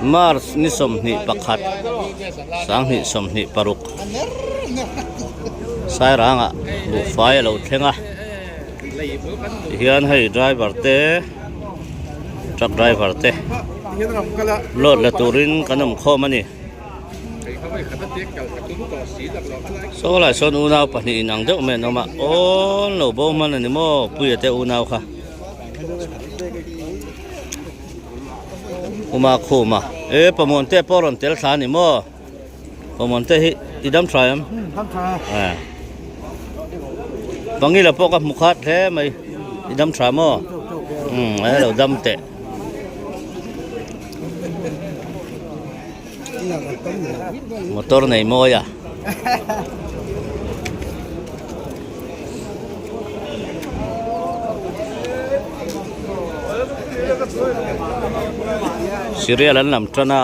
Mars ni somni pakhat sang ni somni paruk sai ranga bu fai lo thenga hian hei driver te truck driver te lot la turin kanam khom ani so lai son unau pani inang deuh me noma on lo bo man ani mo pui te unau kha uma khoma e pamon te poron tel thla ni mo pamon te hi idam thraim bangi la poka mukhat the mai idam thra mo lo dam te motor nei mo ya serial an lam trana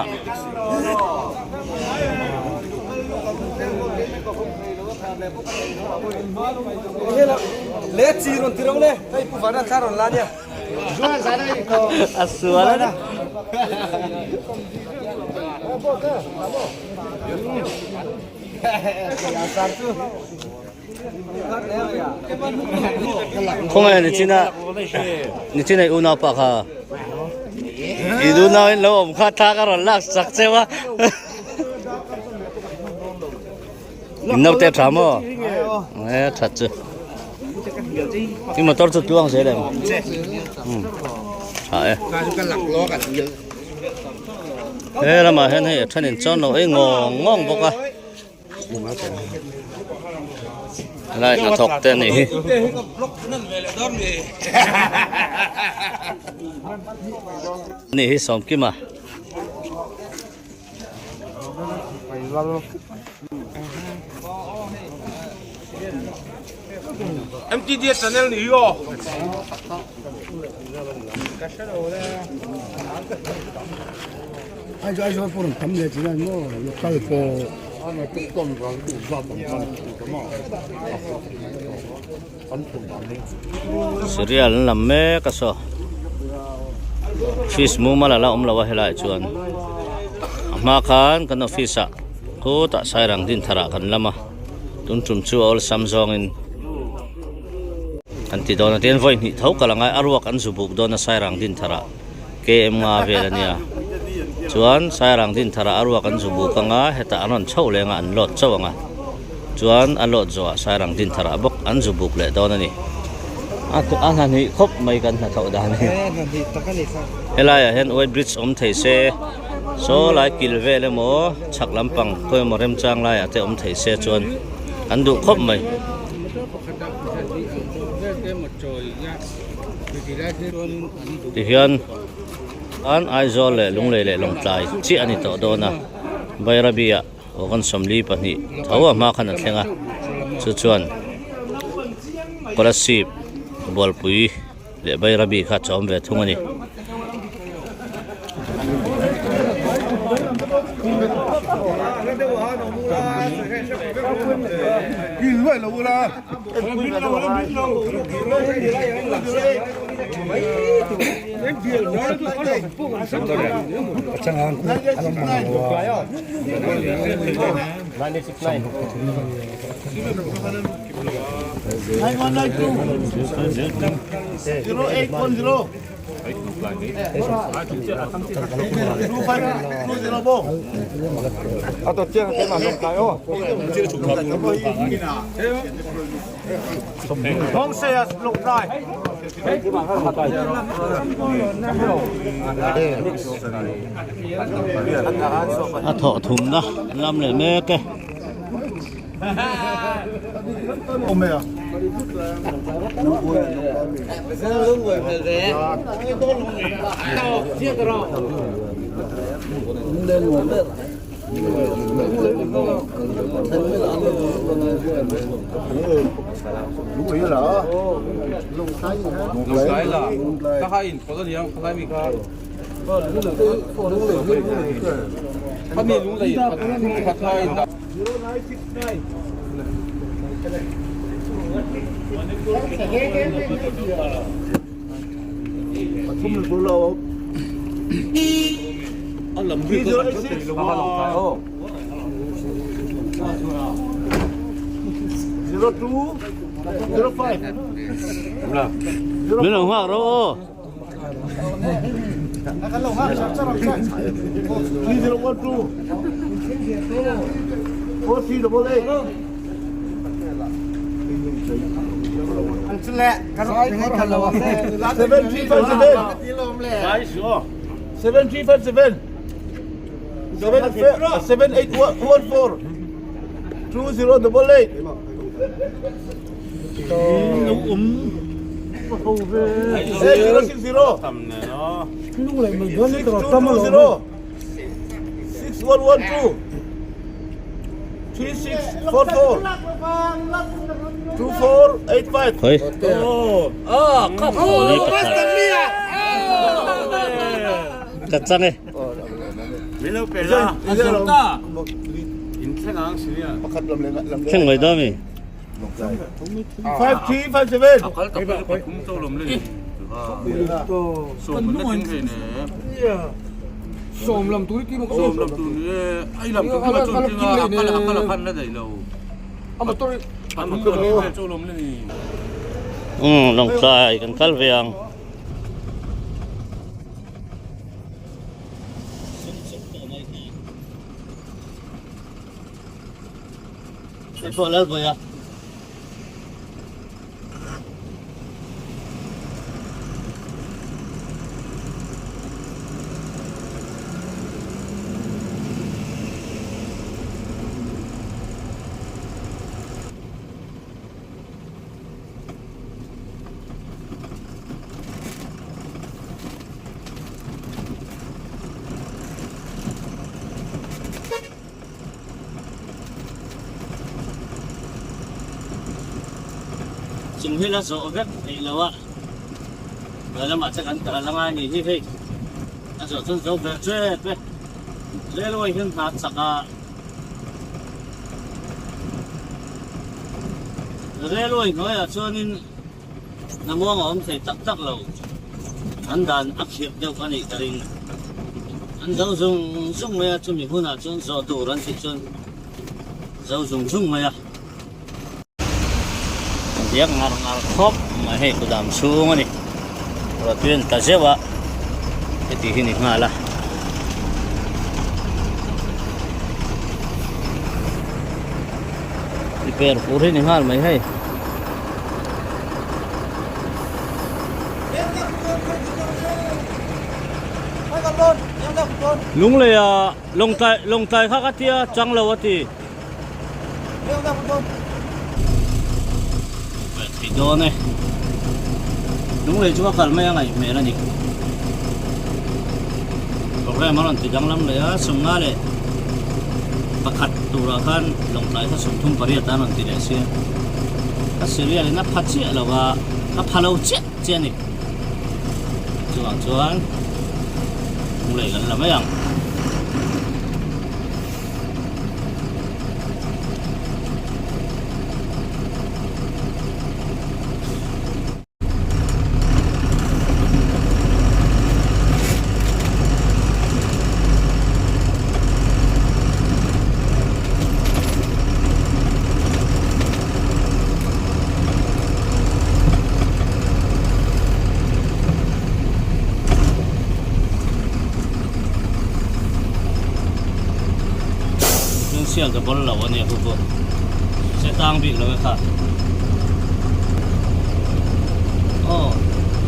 le chi ron tirong le kai pu vana tharon la nia juan sa dai ko asuala na không ai ni china unau pa kha idunau in lo om kha tha ka ron lak sak chewa inau te thamo that chu cái motor chu tuang se le ha thế là mà hiện nay thân hình cho nó ấy ngon bốc à lại nó thọc tên này này sống kia mà em chỉ đi channel này yo ai cho phụ tấm này chỉ là nó cái phố anh ấy tự công vào đủ vào tầm tầm mà serial làm mẹ cái số fish mu mà là lawa helai chuan mà khan cái nó fish à cô ta sai rang din thara kan lama tun chum chu all samsung in anti dona ten voi ni thau kalangai arwak an zubuk dona sai rang din thara km nga velania chuan sai rang din thara arwak an zubuk anga heta anon chho lenga an lot chawanga chuan an lot zo sai rang din thara bok an zubuk le dona ni a ni khop mai kan na thau da ni helaya hen oi bridge om thei se so lai kil vele mo chak lampang koi morem chang lai ate om thei se chuan an du khop mai thì hiện an aizol le lung le long tlai chi ani to dona bairabia o kan somli pani thawa ma khana thlenga chu chuan parasip bolpui le bairabi kha chom ve thungani vậy là u la 또 찌는 게 맞을까요? 동세야 lokrai a tho thum na lam le me ke ông mẹ lúc ấy là lông cái là các hai có gì không các hai bị cái phát miệng đúng gì phát hai không được lâu ไม่ต้องห่วงเรา อันแหละกันยังไงกันเรา ลูกเลยมันเยอะนี่ตลอดตั้งมาเลย เฮ้ย ครับโอ้ นี่ ย กระ มาส จั เตอง ร์เนี่ย กระจังเลย Milo pela. Asalta. Insenang siya. แข่งไว้ด้วยมั้ย Akal ta pa kum to lom le. So man na tin ne. สมลำตุ้ยที่มัน So lam tu ne. Ai lam tu ma chon tin akal khan na dai lo. เอามาตุ้ย An ko ni to lom le ni. ลงใต้กันคัลเวียงไอ้พวกเลิกไปอ่ะสิ่งที่เราสอบแบบไอ้เราอะเรามาจากกันแต่ละงานนี่ที่พี่เราสอบจนจบแบบช่วยไปเรื่อยๆขึ้นมาสักเรื่อยๆน้อยอะช่วงนี้น้ำมันหอมใส่ตักเราอันดันอักเสบเดียวกันอีกทีอันเจ้าส่งมาจุ่มมีคนอ่ะจนสอบตัวรันสิจนเจ้าส่งมาเรียกงานครบมาให้กูดำชูมันนี่เราเตือนตาเสียวะไอ้ที่นี่มาละที่เป็นผู้ที่นี่มาไม่ให้ลุงเลยอ่ะลงใจข้ากัที่จังเลวที่โดนเนี่ยลุงเลยช่วยกันไม่ยังไงเมื่อนั้นอีกบอกว่ามันติดจังลำเลยอ่ะสมงาเลยประคัดตัวกันลงใจถ้าสมทุ่มปริยัตินั่นติดเลยสิถ้าเสียเลยนับพัดเชี่ยแล้วว่านับพาเราเชี่ยนี่จวนลุงเลยกันละไม่ยังเสียงกับบอลเราวันนี้พวกเสียตังบิ๊กเลยค่ะโอ้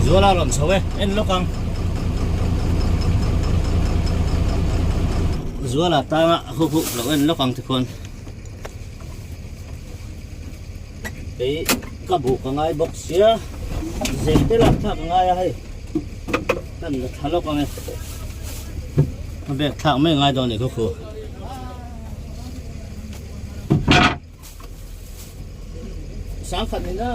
จัวลาหล่นเฉยเอ็นลูกกังจัวลาตาพวกเราเอ็นลูกกังทุกคนไปกระบุกกังไงบอกเสียเสียงที่หลับทักกังไงให้นั่นทะเลาะกันไงมันแบบทักไม่ง่ายตอนนี้พวกสามขันนี่นะ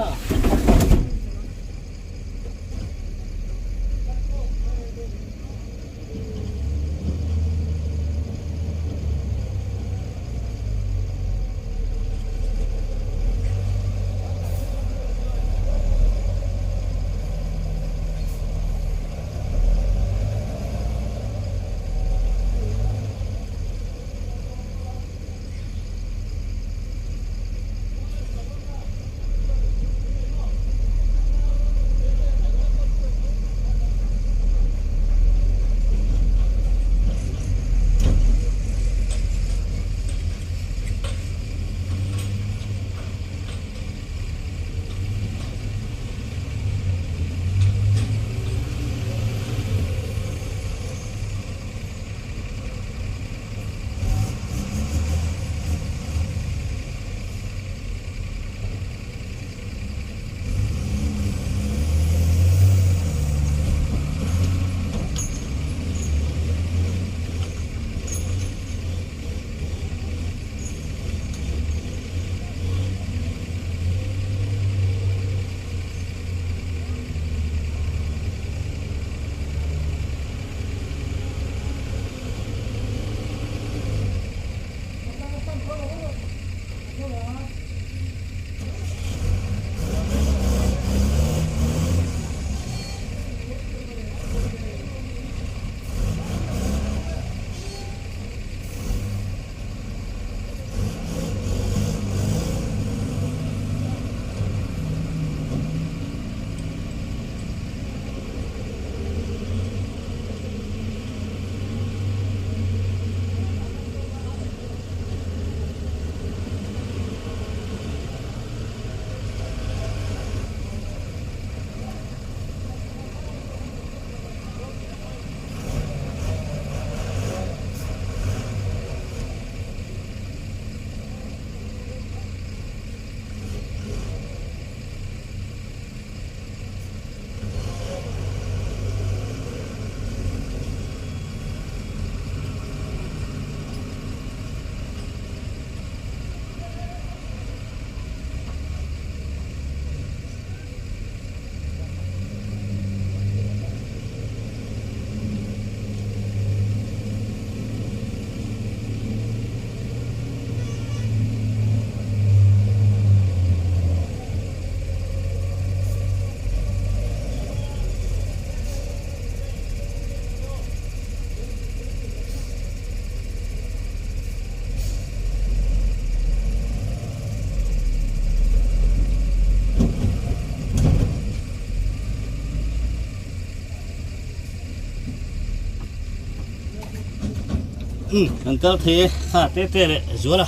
uncle thế ha tê tê lệ rúa là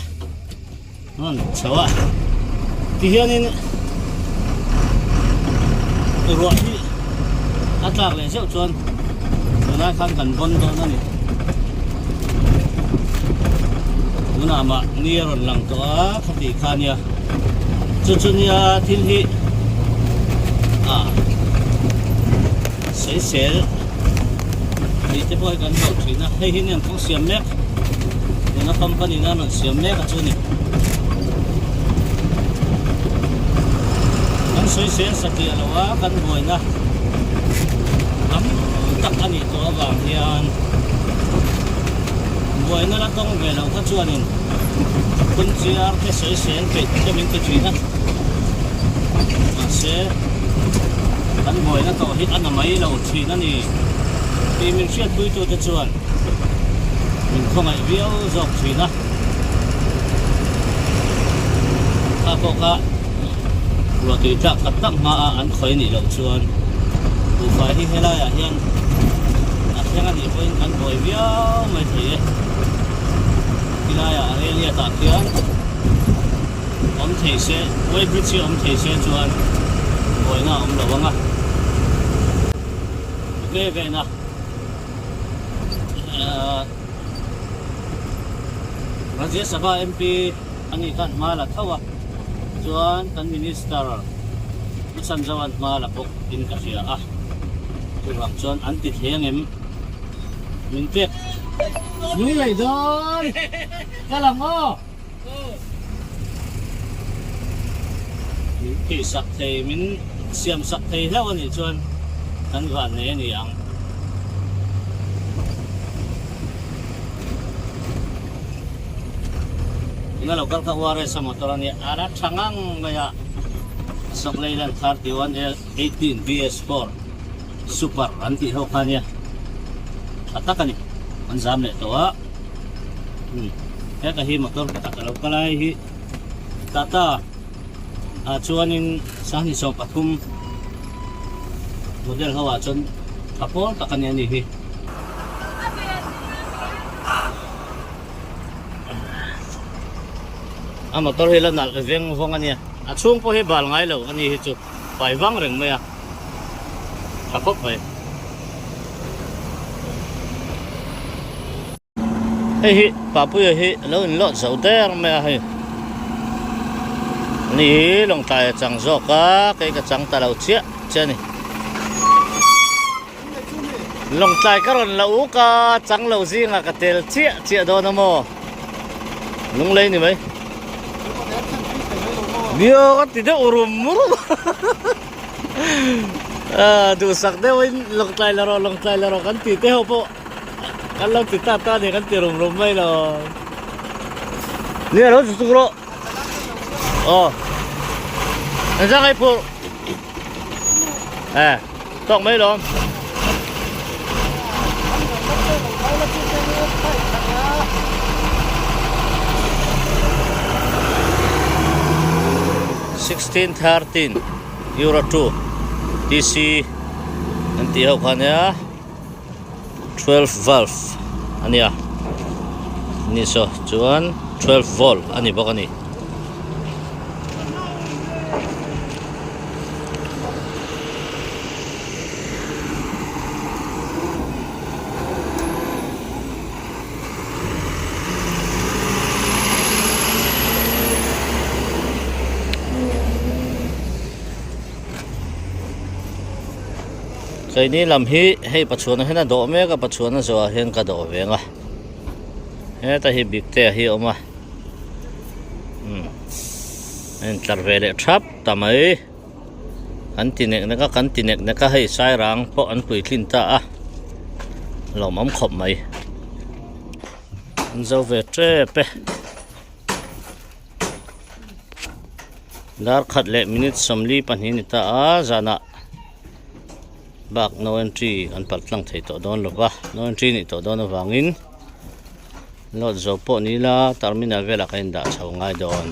ngon cháu ạ thì hiện nên rồi đi ăn lạc lại rượu chuồn rồi nay khăn cần con đó này bữa nào mà nia rồi lằng đó không bị khan nha chút nha thiên hi sẽ đi tới bôi gần đầu thủy na hay hình như cũng xiêm mép thì nó không có gì nó xiêm mép ở chỗ này anh suy sẽ sạch kia là quá gần bôi na lắm tắc anh đi to vàng thì bôi nó là công về đâu các chỗ này quân chia cái suy sẽ cái cho mình cái chuyện đó mà sẽ anh bôi nó to hít ăn là mấy lâu thủy nó đi thì mình sẽ tùy cho chuan mình không phải biểu dọc thủy nữa ta có cả rồi tùy chắc cắt tắc mà ăn khói nỉ lẩu chuan đủ phải đi hay là hiện hiện anh thì quên ăn bồi biểu mấy thế thì là hay là tạt kia ông thầy sẽ quay biết chứ ông thầy sẽ chuan bồi nào ông lẩu à ok vậy nào Rajya Sabha MP ani kan mala thawa chuan kan minister Nusan Jawan mala pok in ka sia chuan chuan anti thengem min pek ni lai don kalango ki sak thei min siam sak thei hlaw ani chuan kan van ne ni ang nga lokal ka ware sa motor ni ara thangang maya Soklaylan 31L18 BS4 super anti ho kanya ataka ni anjam le to ka hi motor ka kalay hi tata chuanin sani so pathum model hawa chon kapol ta kanya ni hi motor hilan nal veng vong ania chung po he bal ngai lo ani hi chu pai wang reng me kapok pai hi papu hi lo in lot so ter me hi ni long tai chang zo ka cái chang ta lo chia chani long tai ka ron lo ka chang lo zinga ka tel chia do no mo lung lei ni mai dia kan tidak urum dusak deh win long tay laro kan tite ho po kalau tita ta ni kan tirum mai lo ni aro susuro nanti kai po tok mai lo 1613 Euro 2 DC nanti ho kanya 12 valve ania ni so chuan 12 volt ani bok ani cái này làm hi hay bắt chuột hay là đổ mấy cái bắt chuột nó rồi hiện cả đổ về ngay hết ta hi bịt te hi ôm anh tar về để trap tầm ấy anh tin nẹt nó cái hay sai răng po anh quỳ tin ta lòng mắm khom mày anh dâu về tre pe dar khát lệ minute somli pan hi ta zana bak no entry an patlang thei to don lova no entry ni to don awangin lot zo po ni la terminal vela kain da chho ngai don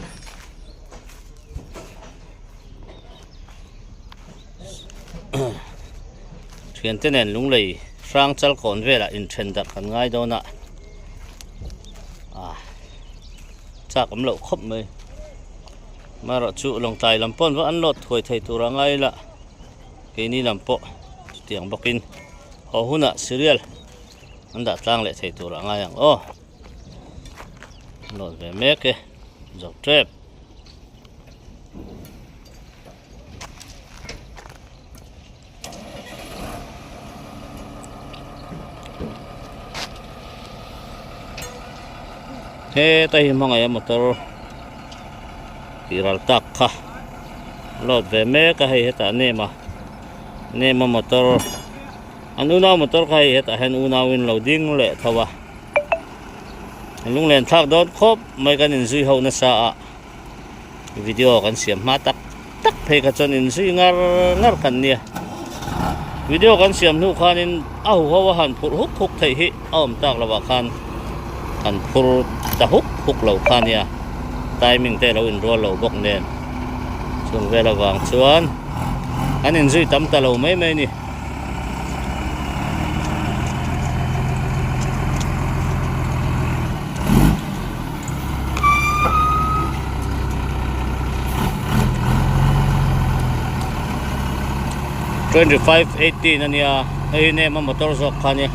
thian tenen lunglei frang chal kon vela in then dat kan ngai dona chạc ấm lậu khóc mày mà rõ trụ lòng tài làm pon vẫn ăn lọt thôi thầy tù ra ngay là cái ni làm po tiếng bọc in họ hôn ạ serial anh đã tăng lại thầy tù ra ngay hàng ô lọt về mé kì dọc trep he tay mong ay motor tiral takha lot ve me ka hay heta nema motor anuna motor ka hay heta hen unawin loading le thawa lung len thak don khop mai kan in zui ho na sa video kan siam ma tak phe ka chon in zui ngar kan nia video kan siam nu khanin au ho han phur huk thei hi om tak lawa khan kan phur ta huk lo khania timing te lo in ro lo bok nen chung vela wang chuan an in zui tam ta lo mai ni $25.80 ania ai ne ma motor zok khania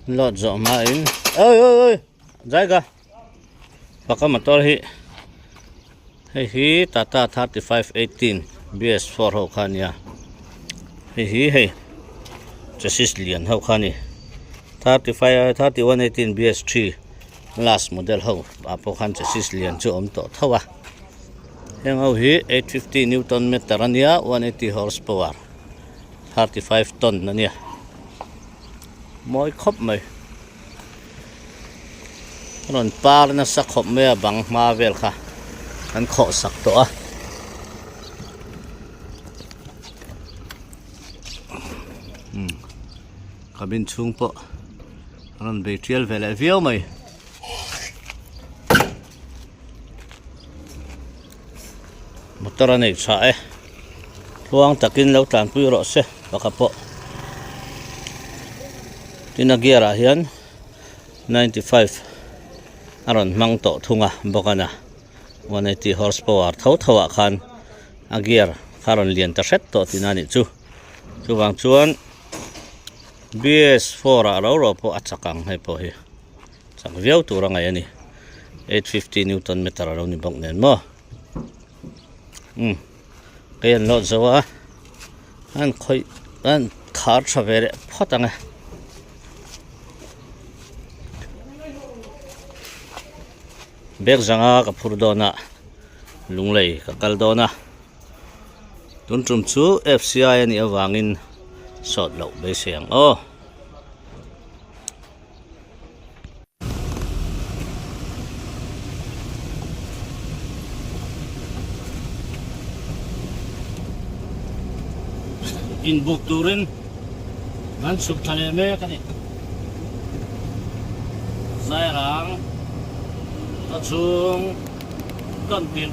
lọt rõ mà in ơi dai ga baka motor hi Tata 3518 BS4 ho khania hi chassis lian ho khani 3118 BS3 last model ho apo khan chassis lian chu om to thawa heng ho hi 850 Newton meter ania 180 horsepower 35 ton ania mỗi khop mày còn par na sắc khop mày bằng ma vel kha anh khó sắc to cabin chung po anh bị trial về lại viêu mày motor này chạy luang takin lâu tàn quy rõ xe baka po tinagira hian 95 aron mang to thunga bokana 180 horsepower thawa khan agiar karon lian ta set to tinani chu wang chuan BS4 aro po achakang hai po hi chak viau tu rangai ani 850 Newton meter aro ni bok nen mo kayan lo zawa an khoi an thar chavere photanga bek zanga ka phurdona lunglei ka kaldona tuntum chu FCI ani awangin sot lo be siang in buk turin ngan sub thale me kani zairang chung con tiền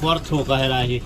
Cuarto ka helahi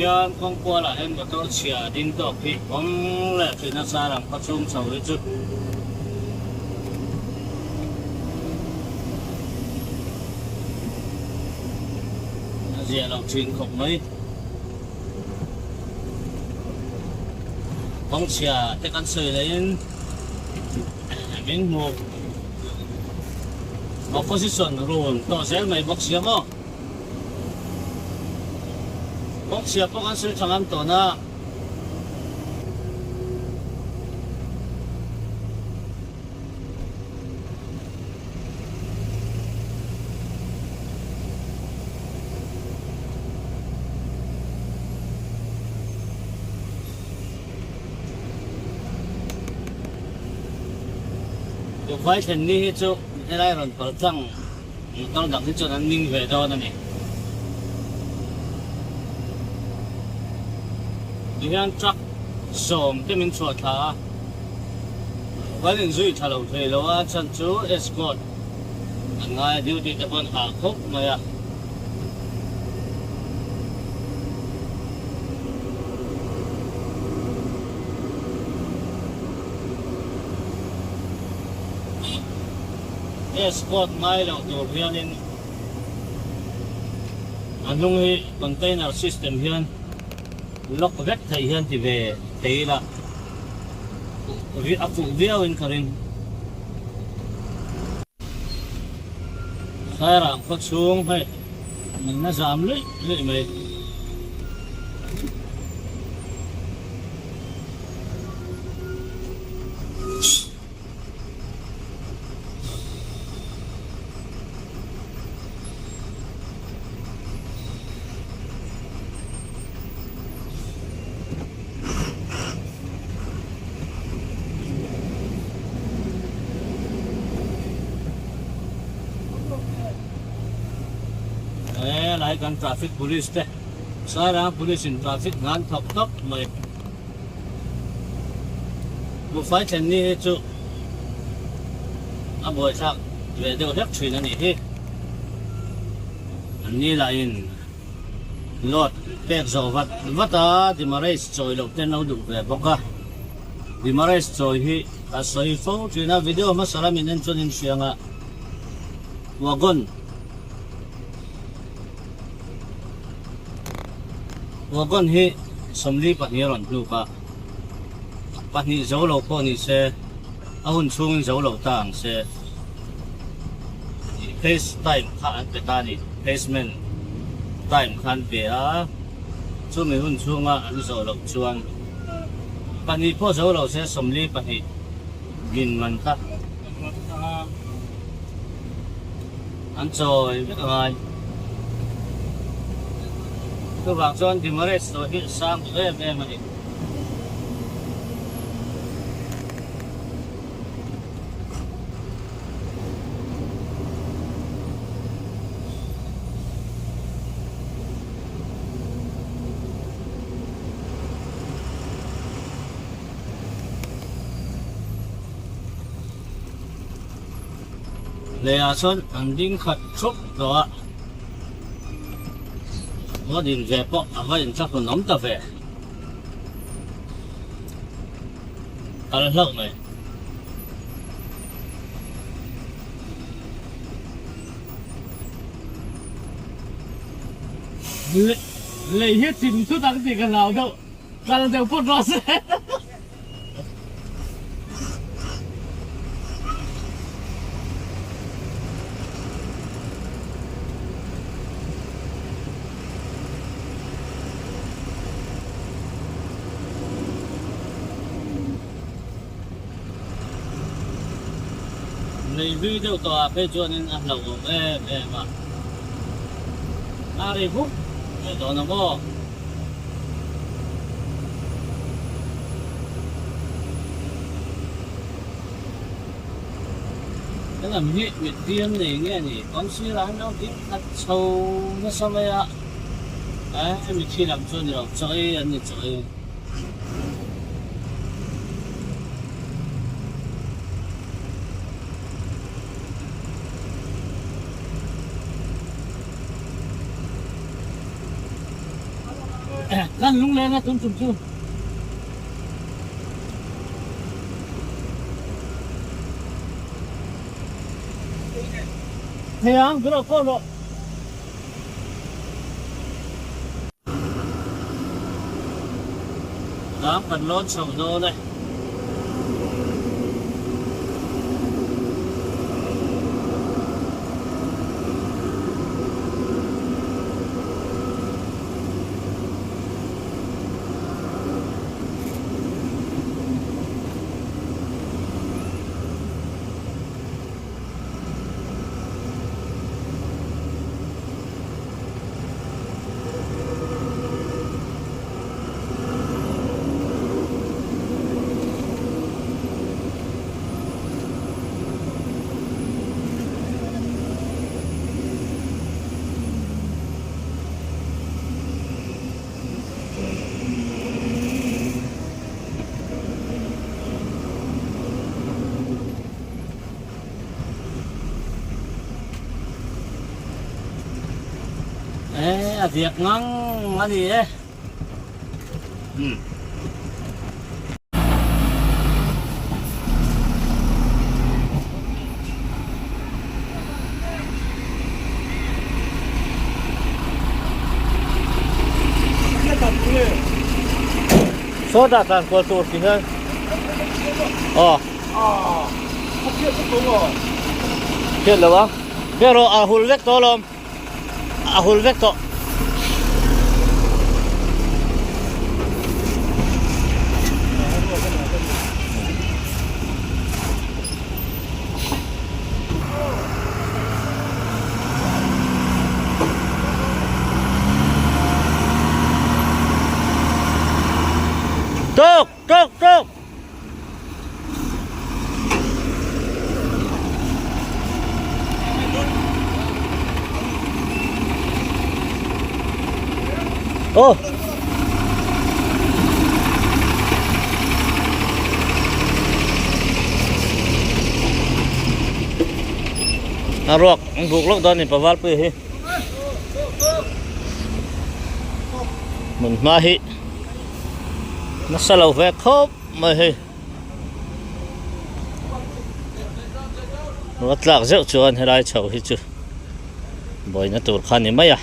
hian kong kwa la hen motor chia din to pi om le thina sarang phachum chau le chu zia long chin khop mai kong chia te kan soi lein min mo opposition rule to se mai box ya mo box ya po kan soi changam to na vai then ni chu elai ron pal tang tang dang chu nan ning ve do na ni dian truck som te min chua tha vai ling zui tha lo thei lo a chan chu escort ngai duty te pon ha khop ma ya escort ngai lo tu hian in anung hi container system hian lock vek thei hian ti ve thei la vi apu viau in karin khaira ko chung hai mình na jam le mai lại gần traffic police đấy, sai ra police in traffic ngăn thọc tốc mày, một phải chân đi chú, à buổi sáng về đâu đẹp chuyện này hết, anh đi lại in, lót, bẹt dầu vắt à, thì mà race rồi đầu tiên nó đủ về bóc à, thì mà race rồi thì à soi phô chuyện nào video mà sao mình nên cho nên chuyện à, wagon wagon hi somli pat ni ron tu ka pat ni zo lo po ni se ahun chung zo lo tang se face time kha an pe ta ni placement time khan pe a chu mi hun chung a an zo lo chuan pat ni po zo lo se somli pat ni gin man kha an choi ngai cứ vàng son thì mới rồi hiện sang về mà đi lệ son anh đinh khật chúc đó我哋嘅博啊，我人執個諗得嘅，係啦，咪你一前出等住個鬧到，但係就不落聲。你 video ตัวไปจวนนั้นเรามาอะไรพวกตัวนั้นก็cái là miệt tiêm này nghe nhỉ con suy lắng đâu tí thật sâu nó sao vậy ạ đấy mình khi làm cho nhiều chơi anh chơi Lan lung lên tum tum tum. Thấy không? Cứ đâu có rồi. Đó, cần lót sầu đô đây. Ê, việc ngon là gì đấy? Số đạt tàn của tụt thì hơn. Chết rồi bác. Pero ahul vek to lom. Ahul vek to. Tuk, tuk, tuk. Oh. Arok, ang buklok doon ni pawal po eh. Mun mahi. Nasalaw ve khop mahi. Watlak zeu chuan helai chau hi chu. Boy na tur khan ni maya.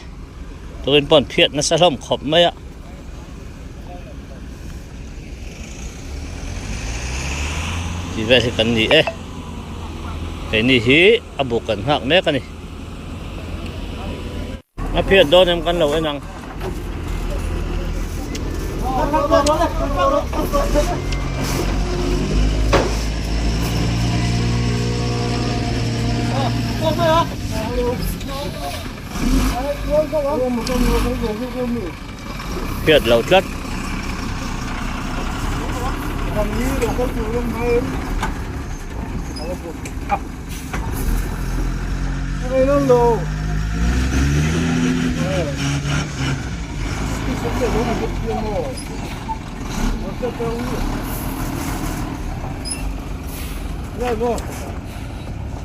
Tuin pon phiet na salom khop maya. Ti ve hi kan ni e. Cái này hi abu kan hak me kan ni. Na phiet don em kan lo enang. Phiệt lầu chất.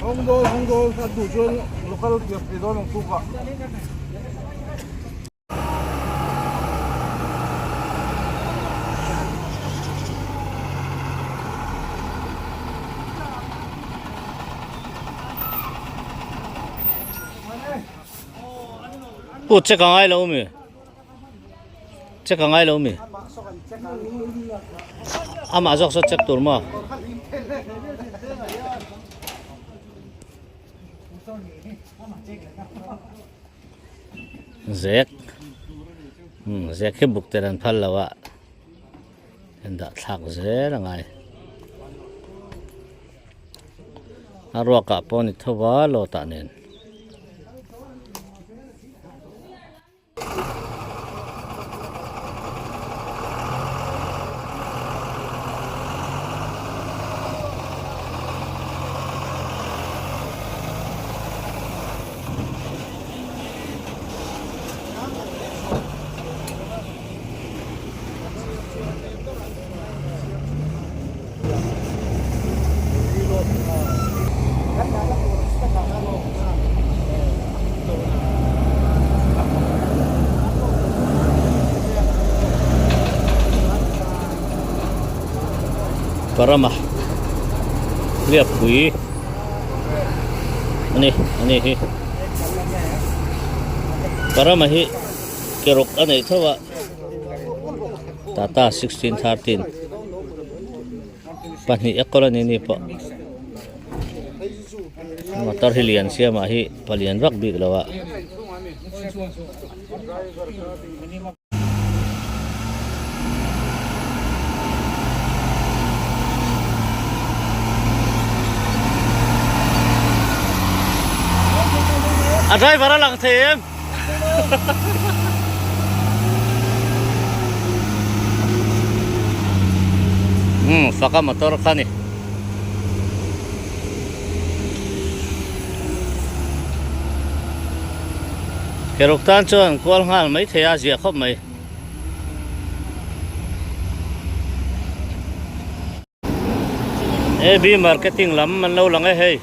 홍도 사두전 로컬 기업에서는 수가 Ủa chắc càng ai lâu mì. Chắc càng ai lâu mì. Ama dọc chắc tur mà. Zek. Zek cái bục tên phal là vậy. Anh đã thắc dễ là ngay. Arwa cả poni thua lo ta nên. Parama liap pui ani hi Parama hi kerok anei thawa Tata 1613 pani ekolani ni pa motor hilian siya mahi palian rak bi lawa driver lang thêm faka motor ka ni kerok tan chuan kual ngal mai thea zia khop mai AB marketing lam man lo lang hei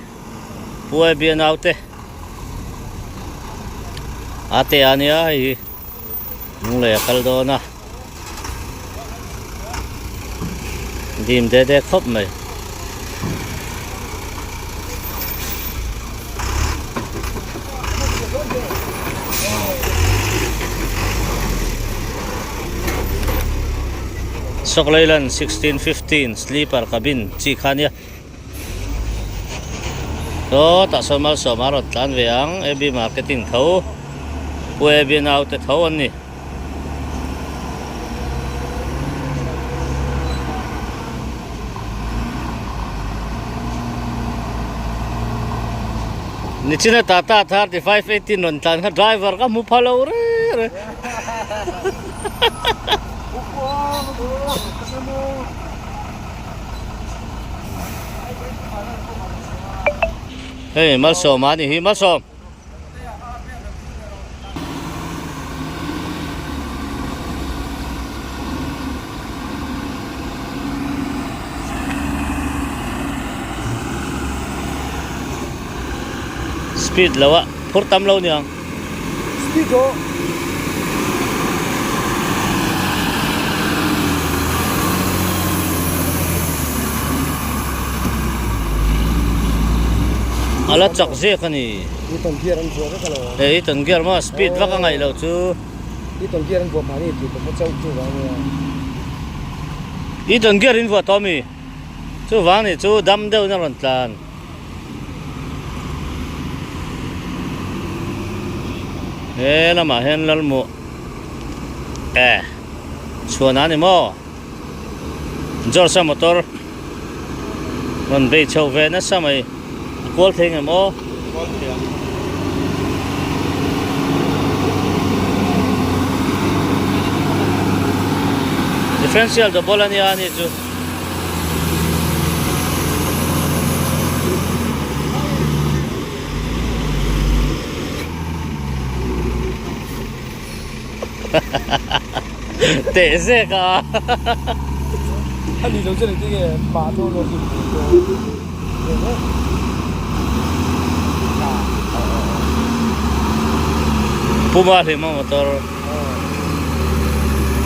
puai bi naute ate ania hi mule kaldo na dim de khop mai Soklailan 1615 sleeper cabin chi khania to ta somal somarot tan veang AB marketing thau Puebi na auto thawon ni nichina Tata 3518 non tan ka driver ka mu phalo re hey malsom ani hi malsom speed lawa purtam law niya speed go ala chak je kani iton gear an zo ka lo iton gear ma speed wa ka ngai lo chu iton gear an go mani ti ko chau chu wa ni iton gear in wa tomi chu wang ni chu dam deu na ron tlan lama hen lal mo chuan ani mo jorsa motor ron be chau ve na samai kol theng mo differential do bolani ani chu tệ xe cả anh đi đâu chơi cái gì mà thôi rồi Puma thì mang motor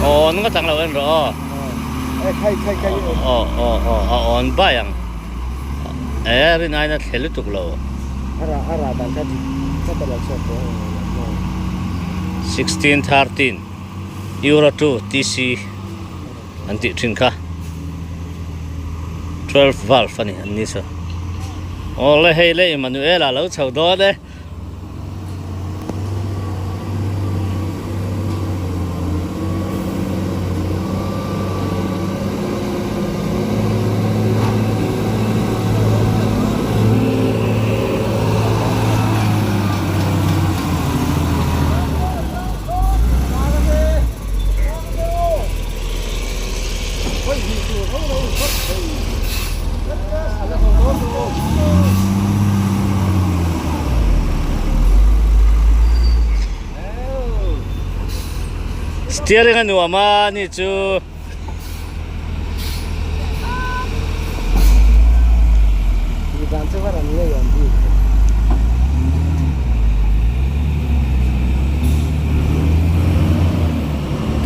on có thằng nào anh rõ khai on bayang rin ai na thelu tuk lo ara dan ka di ka tala sa ko 1613 Euro 2 TC anti trinka 12 valve ani anni so ole hele Emmanuela lo chau do de steering anu ama ni chu di dan sa waran ni yan di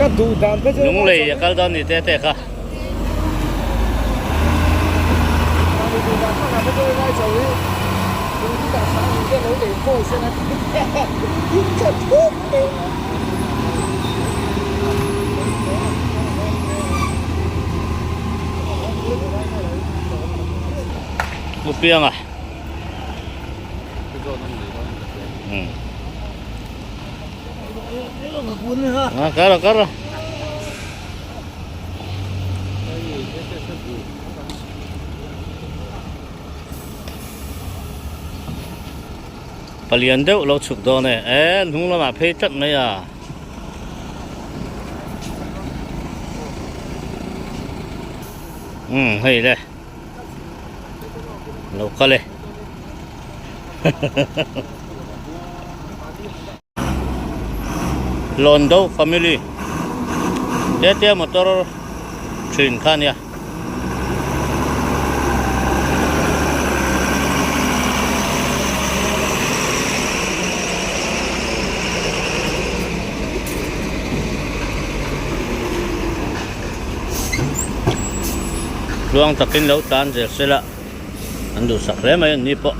ka du dan pa nung lei kal don ni te te ka cô sẽ là những cái thuốc đấy. Một piang à? Cara. Palian deuh lo chuk do ne lung lama phei tat mai à. Hei le. Local le. Londo family. Dia motor train kan ya. Luang takin lau tan zel sela andu sakre mai ni po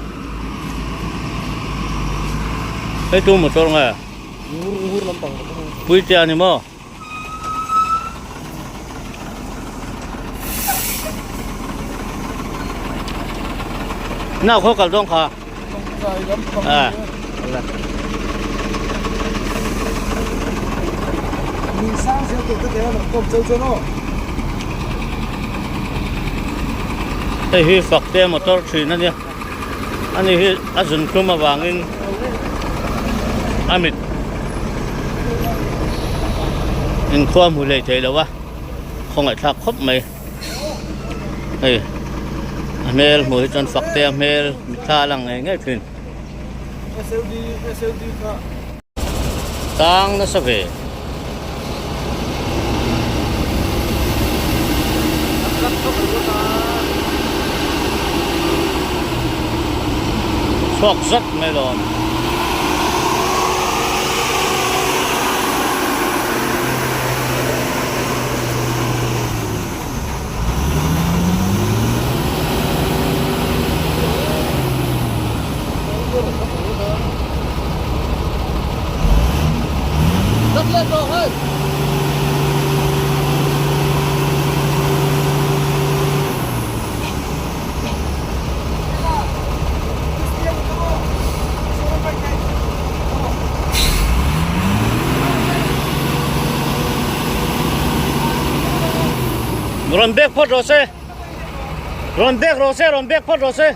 tu motor nga Ngur lampang. pui ti ani mo na kho kal dong kha Mình sang sẽ tự cái là cột dâu cho nó. Đây hi fakte motor train ania ani hi azun kuma wangin amit in khwa mu lei thei lawa không ai thak khop mai ei mel mu chon fakte mel mitha lang ngai thin SLD ka. tang na sa ve Sok zat melon. Rất lên rồi ơi. Ron back pot rose. Ron back pot rose.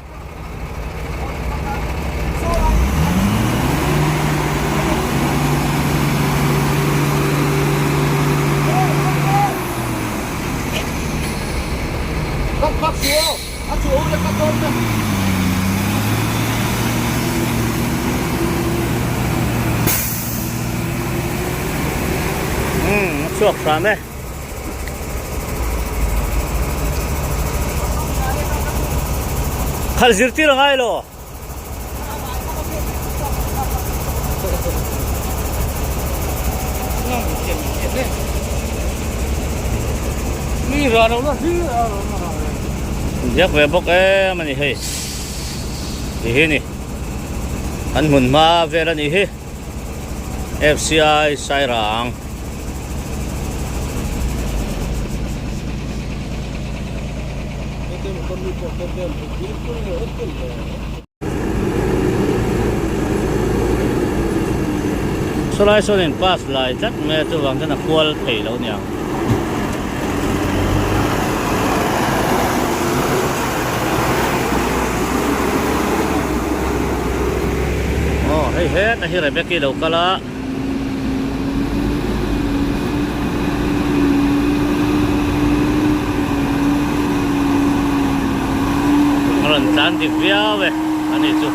Cắt xuống. Cắt xuống để cắt con này. Suộc lắm đấy. Khal zirti rangai lo. Đi ra đâu nó đi. Yak về bốc mani hey. Ihi ni. An mun ma về lan ihi. FCI Sairang. Số lại số điện pass lại chắc mẹ tôi vàng cái là qual thầy lâu nhỉ. Hey hết là hiện bây giờ đâu cả là lần tan thì véo về anh ấy chú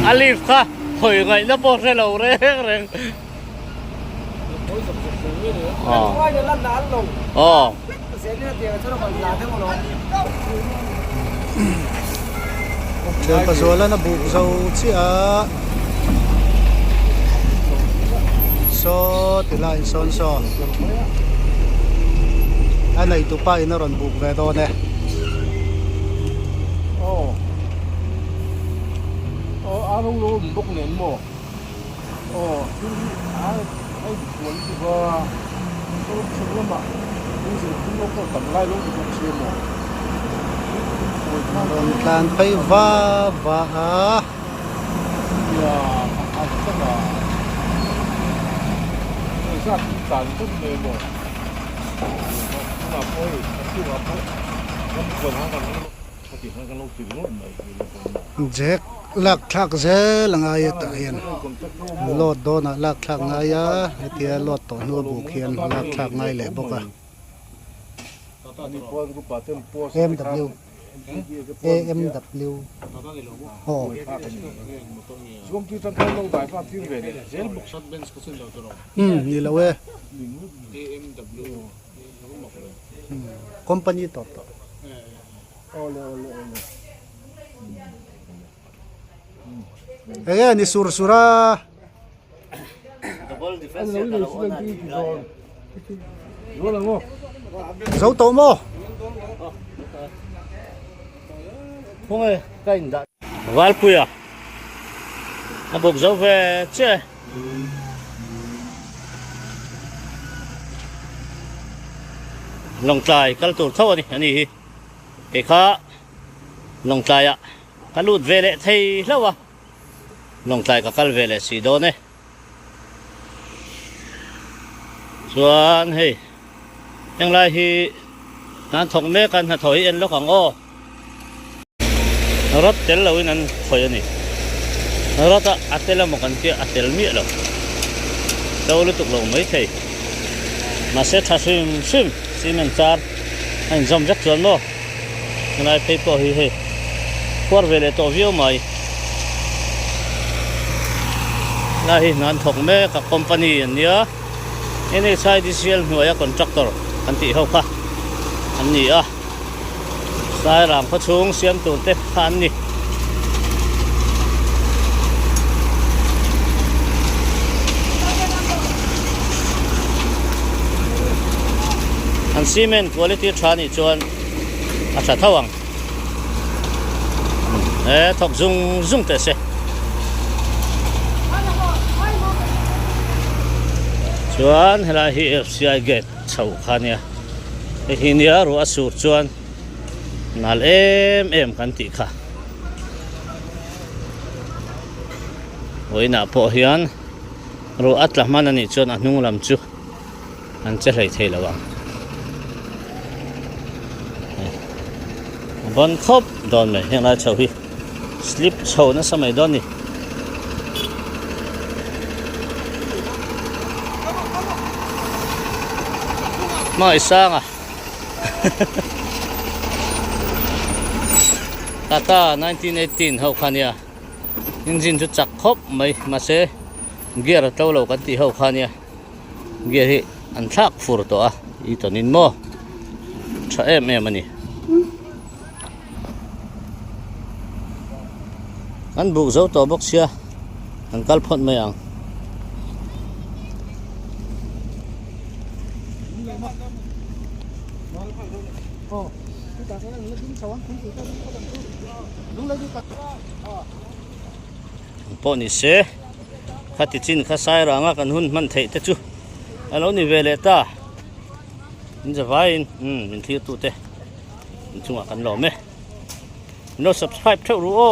Alif ka hồi ngày nó bỏ ra lâu rồi Chơi pa zola na buk zau chia. So tilai son so. anh này tụ pa ina ron buk ve do ne Arong lo bok nen mo. Ai buồn thì vào. Tôi không mà. Bây giờ cũng có tầm lai lúc cũng chưa mo. ron tlan phai va Ya, chắc là. Sao tàn chút này mo. Mà thôi, chưa mà thôi. Không còn hàng còn thì hàng lâu chỉ nó này. Jack lak thak ze langai ta hian lot do na lak thak ngai ya hetia lot to no bu khian lak thak ngai le boka MW AMW ho Chúng tôi đang thấy lâu đài phát tiếng về này, dễ bục sắt bên có xin đầu tôi ni lawe BMW company to ole eh ni sursura Double defense Ano yun, sila dito. Wala mo. dấu to mo không ơi cái hình đã val pui à nó buộc dấu về chứ lòng tài cái tủ thâu đi anh đi cái khác lòng tài à cái lụt về lại thay lâu à lòng tài cái về lại xì đô này xuân hey yang lai hi nan thong me kan ha thoi en lo kang o rot tel lo in an thoi ani rot a atel mo kan ti atel mi lo đâu lu tuk lo mấy thei mà sẽ tha sim men char anh zom jak chuan mo nai pe po hi he por vele to view mai lai nan thong me ka company ania ini sai disial nuaya contractor anti ho kha anni a sai ram kha chung siam tu te khan ni an cement quality thani chuan a tha thawang thok zung te se chuan hela hi FCI gate chho khania hi nia ru asur chuan nal em kan ti kha oina po hian ru atla man ani chuan a hnung lam chu an che hlei thei lawang bon khop don me hela chho hi slip chho na samai don ni mai sang à Tata 1918 hậu khania engine chu chak khop mai ma se gear to lo kan ti hậu khania gear hi an thak fur to a I tonin mo tha em ani an bu zo to box sia an kal phot mai ang po ni se khati chin kha sai ranga kan hun man thei te chu alo ni vele ta in ja vain min thi tu te chunga kan lo me no subscribe thau ru o